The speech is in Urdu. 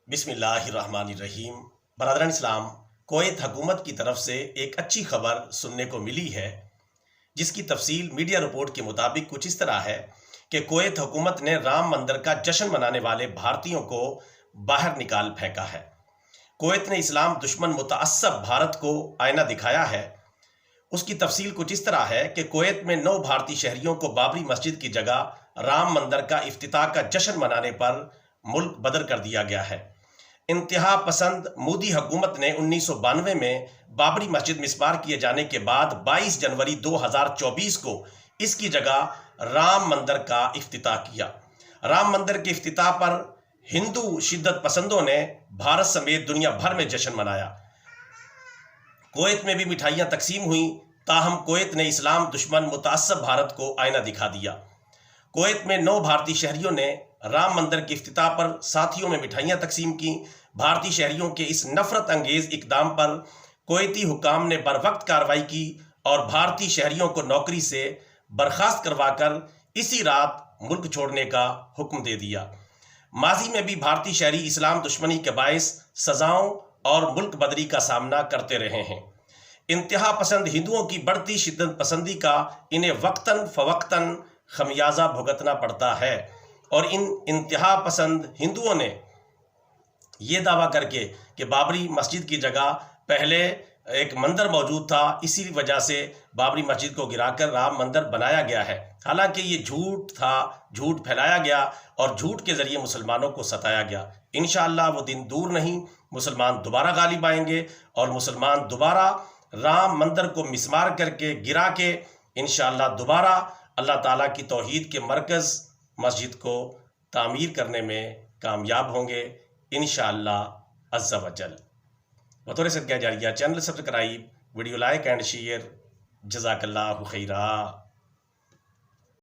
بسم اللہ الرحمن الرحیم۔ برادران اسلام، کویت حکومت کی طرف سے ایک اچھی خبر سننے کو ملی ہے، جس کی تفصیل میڈیا رپورٹ کے مطابق کچھ اس طرح ہے کہ کویت حکومت نے رام مندر کا جشن منانے والے بھارتیوں کو باہر نکال پھینکا ہے۔ کویت نے اسلام دشمن متعصب بھارت کو آئینہ دکھایا ہے۔ اس کی تفصیل کچھ اس طرح ہے کہ کویت میں 9 بھارتی شہریوں کو بابری مسجد کی جگہ رام مندر کا افتتاح کا جشن منانے پر ملک بدر کر دیا گیا ہے۔ انتہا پسند مودی حکومت نے 1992 میں بابری مسجد مسمار کیے جانے کے بعد 22 جنوری 2024 کو اس کی جگہ رام مندر کا افتتاح کیا۔ رام مندر کے افتتاح پر ہندو شدت پسندوں نے بھارت سمیت دنیا بھر میں جشن منایا۔ کویت میں بھی مٹھائیاں تقسیم ہوئیں، تاہم کویت نے اسلام دشمن متعصب بھارت کو آئینہ دکھا دیا۔ کویت میں 9 بھارتی شہریوں نے رام مندر کے افتتاح پر ساتھیوں میں مٹھائیاں تقسیم کیں۔ بھارتی شہریوں کے اس نفرت انگیز اقدام پر کویتی حکام نے بروقت کارروائی کی اور بھارتی شہریوں کو نوکری سے برخاست کروا کر اسی رات ملک چھوڑنے کا حکم دے دیا۔ ماضی میں بھی بھارتی شہری اسلام دشمنی کے باعث سزاؤں اور ملک بدری کا سامنا کرتے رہے ہیں۔ انتہا پسند ہندوؤں کی بڑھتی شدت پسندی کا انہیں وقتاً فوقتاً خمیازہ بھگتنا پڑتا ہے، اور ان انتہا پسند ہندوؤں نے یہ دعویٰ کر کے کہ بابری مسجد کی جگہ پہلے ایک مندر موجود تھا، اسی وجہ سے بابری مسجد کو گرا کر رام مندر بنایا گیا ہے، حالانکہ یہ جھوٹ تھا، جھوٹ پھیلایا گیا اور جھوٹ کے ذریعے مسلمانوں کو ستایا گیا۔ انشاءاللہ وہ دن دور نہیں، مسلمان دوبارہ غالب آئیں گے اور مسلمان دوبارہ رام مندر کو مسمار کر کے گرا کے انشاءاللہ دوبارہ اللہ تعالیٰ کی توحید کے مرکز مسجد کو تعمیر کرنے میں کامیاب ہوں گے انشاءاللہ عز و جل۔ بطور صدقہ جاریہ channel subscribe, video like and share. جزاک اللہ خیرہ۔